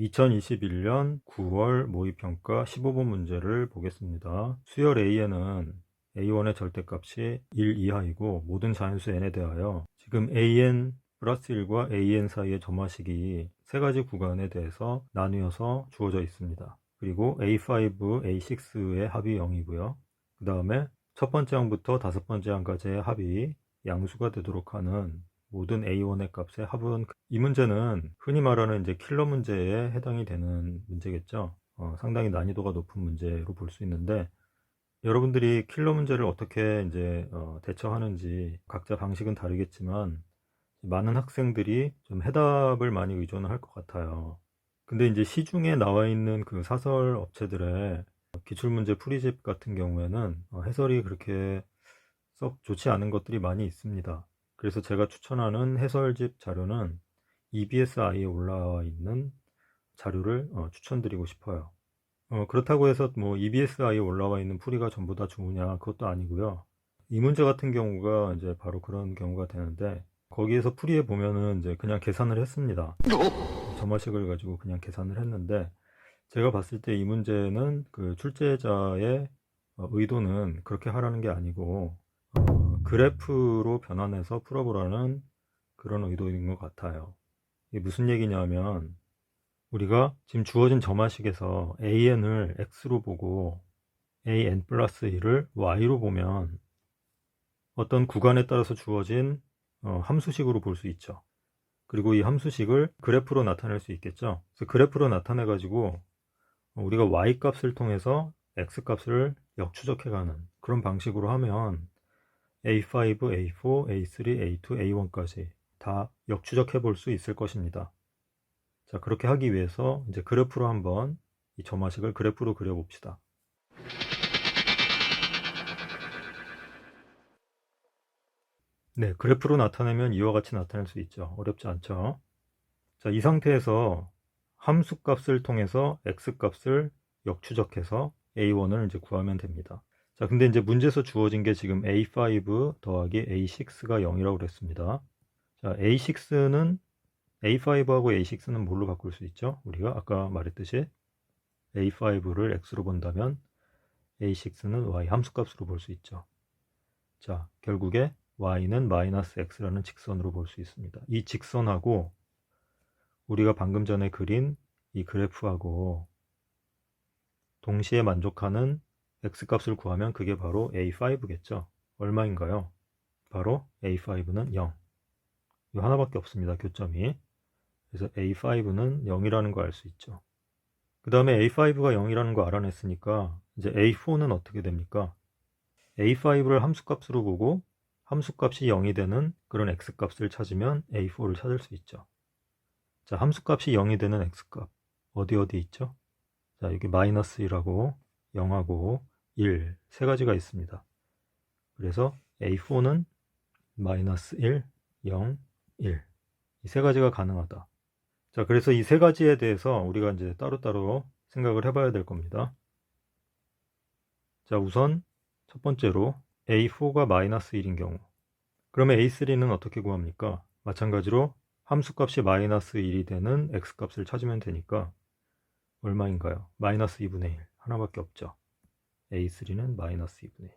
2021년 9월 모의평가 15번 문제를 보겠습니다. 수열 A에는 A1의 절대값이 1 이하이고 모든 자연수 n에 대하여 지금 AN 플러스 1과 AN 사이의 점화식이 세 가지 구간에 대해서 나뉘어서 주어져 있습니다. 그리고 A5, A6의 합이 0이고요. 그 다음에 첫 번째 항부터 다섯 번째 항까지의 합이 양수가 되도록 하는 모든 A1의 값의 합은, 이 문제는 흔히 말하는 이제 킬러 문제에 해당이 되는 문제겠죠. 상당히 난이도가 높은 문제로 볼 수 있는데, 여러분들이 킬러 문제를 어떻게 이제 대처하는지 각자 방식은 다르겠지만 많은 학생들이 좀 해답을 많이 의존을 할 것 같아요. 근데 이제 시중에 나와 있는 그 사설 업체들의 기출문제 풀이집 같은 경우에는 해설이 그렇게 썩 좋지 않은 것들이 많이 있습니다. 그래서 제가 추천하는 해설집 자료는 EBSI에 올라와 있는 자료를 추천드리고 싶어요. 그렇다고 해서 뭐 EBSI에 올라와 있는 풀이가 전부 다 좋으냐, 그것도 아니고요. 이 문제 같은 경우가 이제 바로 그런 경우가 되는데, 거기에서 풀이해 보면은 이제 그냥 계산을 했습니다. 점화식을 가지고 그냥 계산을 했는데, 제가 봤을 때 이 문제는 그 출제자의 의도는 그렇게 하라는 게 아니고 그래프로 변환해서 풀어보라는 그런 의도인 것 같아요. 이게 무슨 얘기냐면, 우리가 지금 주어진 점화식에서 AN을 X로 보고 AN 플러스 1을 Y로 보면 어떤 구간에 따라서 주어진 함수식으로 볼 수 있죠. 그리고 이 함수식을 그래프로 나타낼 수 있겠죠. 그래서 그래프로 나타내 가지고 우리가 Y 값을 통해서 X 값을 역추적해가는 그런 방식으로 하면 A5, A4, A3, A2, A1까지 다 역추적해 볼 수 있을 것입니다. 자, 그렇게 하기 위해서 이제 그래프로 한번 이 점화식을 그래프로 그려봅시다. 네, 그래프로 나타내면 이와 같이 나타낼 수 있죠. 어렵지 않죠? 자, 이 상태에서 함수 값을 통해서 X 값을 역추적해서 A1을 이제 구하면 됩니다. 자, 근데 이제 문제에서 주어진 게 지금 A5 더하기 A6가 0이라고 그랬습니다. 자, A5하고 A6는 뭘로 바꿀 수 있죠? 우리가 아까 말했듯이 A5를 X로 본다면 A6는 Y 함수값으로 볼 수 있죠. 자, 결국에 Y는 마이너스 X라는 직선으로 볼 수 있습니다. 이 직선하고 우리가 방금 전에 그린 이 그래프하고 동시에 만족하는 X값을 구하면 그게 바로 A5겠죠. 얼마인가요? 바로 A5는 0. 이 하나밖에 없습니다. 교점이. 그래서 A5는 0이라는 거 알 수 있죠. 그 다음에 A5가 0이라는 거 알아냈으니까 이제 A4는 어떻게 됩니까? A5를 함수값으로 보고 함수값이 0이 되는 그런 X값을 찾으면 A4를 찾을 수 있죠. 자, 함수값이 0이 되는 X값 어디 있죠? 자, 여기 마이너스 1하고 0하고 1 세 가지가 있습니다. 그래서 A4는 마이너스 1, 0, 1 이 세 가지가 가능하다. 자, 그래서 이 세 가지에 대해서 우리가 이제 따로따로 생각을 해봐야 될 겁니다. 자, 우선 첫 번째로 A4가 마이너스 1인 경우, 그러면 A3는 어떻게 구합니까? 마찬가지로 함수값이 마이너스 1이 되는 X값을 찾으면 되니까 얼마인가요? 마이너스 2분의 1 하나밖에 없죠. A3는 마이너스 2분의 1.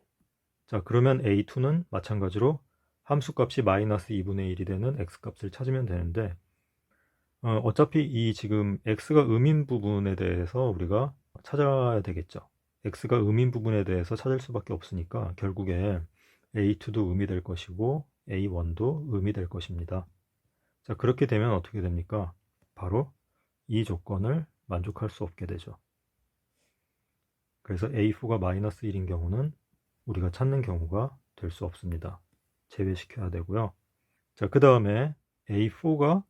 자, 그러면 A2는 마찬가지로 함수값이 마이너스 2분의 1이 되는 X값을 찾으면 되는데, 어차피 이 지금 X가 음인 부분에 대해서 우리가 찾아야 되겠죠. X가 음인 부분에 대해서 찾을 수밖에 없으니까 결국에 A2도 음이 될 것이고 A1도 음이 될 것입니다. 자, 그렇게 되면 어떻게 됩니까? 바로 이 조건을 만족할 수 없게 되죠. 그래서 A4가 마이너스 1인 경우는 우리가 찾는 경우가 될 수 없습니다. 제외시켜야 되고요. 자, 그 다음에 A4가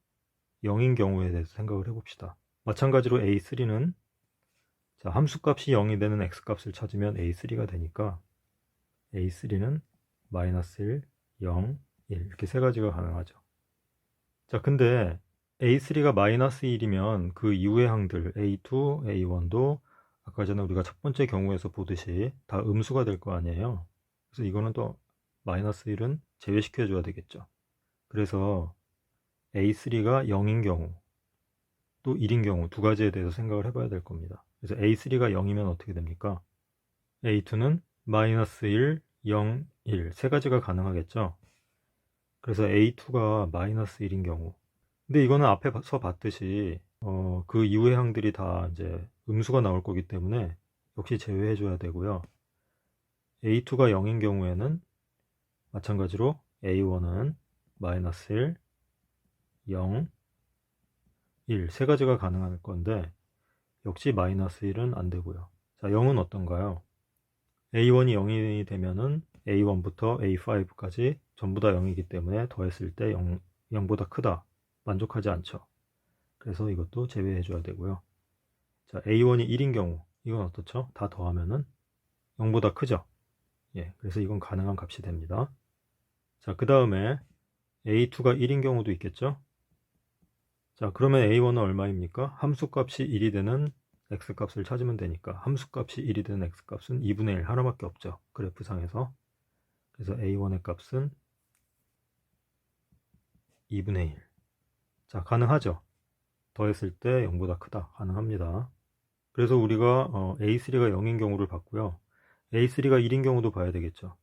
0인 경우에 대해서 생각을 해봅시다. 마찬가지로 A3는 자, 함수값이 0이 되는 X값을 찾으면 A3가 되니까 A3는 마이너스 1, 0, 1 이렇게 세 가지가 가능하죠. 자, 근데 A3가 마이너스 1이면 그 이후의 항들 A2, A1도 아까 전에 우리가 첫 번째 경우에서 보듯이 다 음수가 될 거 아니에요. 그래서 이거는 또 마이너스 1은 제외시켜줘야 되겠죠. 그래서 A3가 0인 경우, 또 1인 경우 두 가지에 대해서 생각을 해봐야 될 겁니다. 그래서 A3가 0이면 어떻게 됩니까? A2는 마이너스 1, 0, 1 세 가지가 가능하겠죠. 그래서 A2가 마이너스 1인 경우, 근데 이거는 앞에서 봤듯이 그 이후의 항들이 다 이제 음수가 나올 거기 때문에 역시 제외해 줘야 되고요. A2가 0인 경우에는 마찬가지로 A1은 마이너스 1, 0, 1 세 가지가 가능할 건데 역시 마이너스 1은 안 되고요. 자, 0은 어떤가요? A1이 0이 되면은 A1부터 A5까지 전부 다 0이기 때문에 더했을 때 0보다 크다. 만족하지 않죠. 그래서 이것도 제외해 줘야 되고요. 자, A1이 1인 경우 이건 어떻죠? 다 더하면은 0보다 크죠. 예, 그래서 이건 가능한 값이 됩니다. 자, 그 다음에 A2가 1인 경우도 있겠죠? 자, 그러면 A1은 얼마입니까? 함수값이 1이 되는 x값을 찾으면 되니까 함수값이 1이 되는 x값은 2분의 1 하나밖에 없죠. 그래프상에서. 그래서 A1의 값은 2분의 1. 자, 가능하죠? 더했을 때 0보다 크다. 가능합니다. 그래서 우리가 A3가 0인 경우를 봤고요. A3가 1인 경우도 봐야 되겠죠.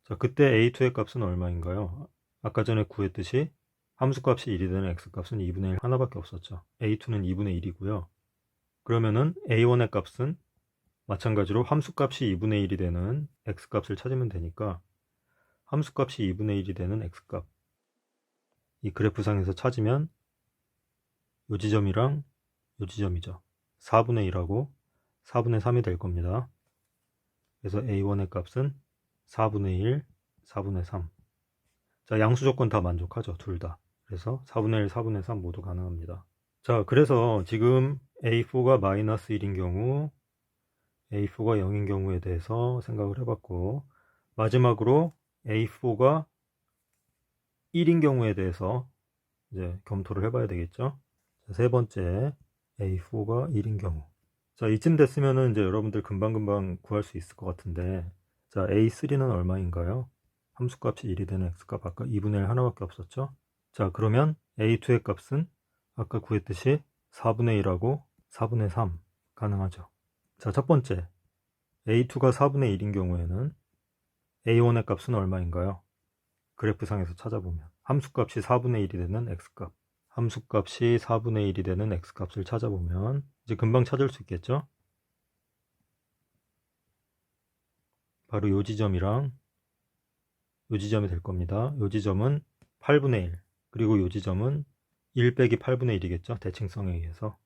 자, 그때 A2의 값은 얼마인가요? 아까 전에 구했듯이 함수값이 1이 되는 x값은 2분의 1 하나밖에 없었죠. A2는 2분의 1이고요. 그러면은 A1의 값은 마찬가지로 함수값이 2분의 1이 되는 x값을 찾으면 되니까 함수값이 2분의 1이 되는 x값 이 그래프상에서 찾으면 요 지점이랑 요 지점이죠. 4분의 1하고 4분의 3이 될 겁니다. 그래서 A1의 값은 4분의 1, 4분의 3. 자, 양수 조건 다 만족하죠. 둘 다. 그래서 4분의 1, 4분의 3 모두 가능합니다. 자, 그래서 지금 A4가 마이너스 1인 경우, A4가 0인 경우에 대해서 생각을 해봤고, 마지막으로 A4가 1인 경우에 대해서 이제 검토를 해봐야 되겠죠. 자, 세 번째, A4가 1인 경우. 자, 이쯤 됐으면은 이제 여러분들 금방금방 구할 수 있을 것 같은데, 자, A3는 얼마인가요? 함수값이 1이 되는 x값 아까 2분의 1 하나밖에 없었죠? 자, 그러면 A2의 값은 아까 구했듯이 4분의 1하고 4분의 3 가능하죠. 자, 첫 번째 A2가 4분의 1인 경우에는 A1의 값은 얼마인가요? 그래프상에서 찾아보면 함수값이 4분의 1이 되는 x값, 함수값이 4분의 1이 되는 x값을 찾아보면 이제 금방 찾을 수 있겠죠? 바로 요 지점이랑 요 지점이 될 겁니다. 요 지점은 8분의 1, 그리고 요 지점은 1 빼기 8분의 1이겠죠? 대칭성에 의해서.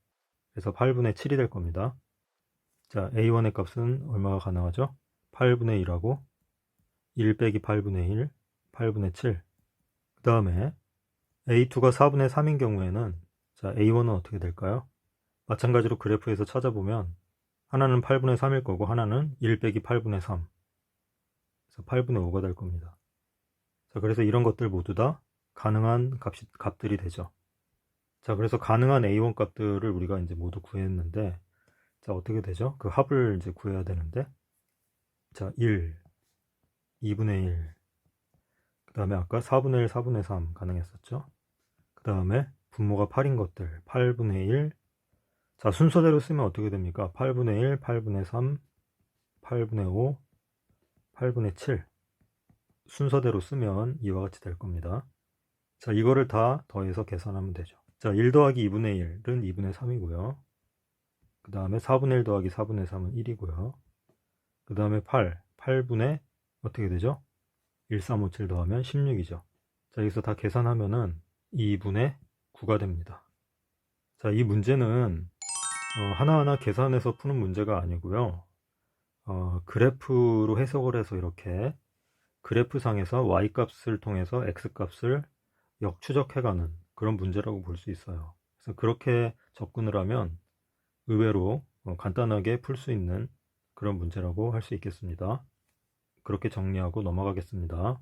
그래서 8분의 7이 될 겁니다. 자, A1의 값은 얼마가 가능하죠? 8분의 1하고 1 빼기 8분의 1, 8분의 7. 그 다음에 A2가 4분의 3인 경우에는 자, A1은 어떻게 될까요? 마찬가지로 그래프에서 찾아보면 하나는 8분의 3일 거고 하나는 1 빼기 8분의 3. 그래서 8분의 5가 될 겁니다. 자, 그래서 이런 것들 모두 다 가능한 값들이 되죠. 자, 그래서 가능한 A1 값들을 우리가 이제 모두 구했는데, 자, 어떻게 되죠? 그 합을 이제 구해야 되는데, 자, 1, 2분의 1, 그 다음에 아까 4분의 1, 4분의 3 가능했었죠? 그 다음에 분모가 8인 것들, 8분의 1, 자, 순서대로 쓰면 어떻게 됩니까? 8분의 1, 8분의 3, 8분의 5, 8분의 7. 순서대로 쓰면 이와 같이 될 겁니다. 자, 이거를 다 더해서 계산하면 되죠. 자, 1 더하기 2분의 1은 2분의 3이고요. 그 다음에 4분의 1 더하기 4분의 3은 1이고요. 그 다음에 8분의 어떻게 되죠? 1, 3, 5, 7 더하면 16이죠. 자, 여기서 다 계산하면은 2분의 9가 됩니다. 자, 이 문제는 하나하나 계산해서 푸는 문제가 아니고요. 그래프로 해석을 해서 이렇게 그래프상에서 y값을 통해서 x값을 역추적해가는 그런 문제라고 볼 수 있어요. 그래서 그렇게 접근을 하면 의외로 간단하게 풀 수 있는 그런 문제라고 할 수 있겠습니다. 그렇게 정리하고 넘어가겠습니다.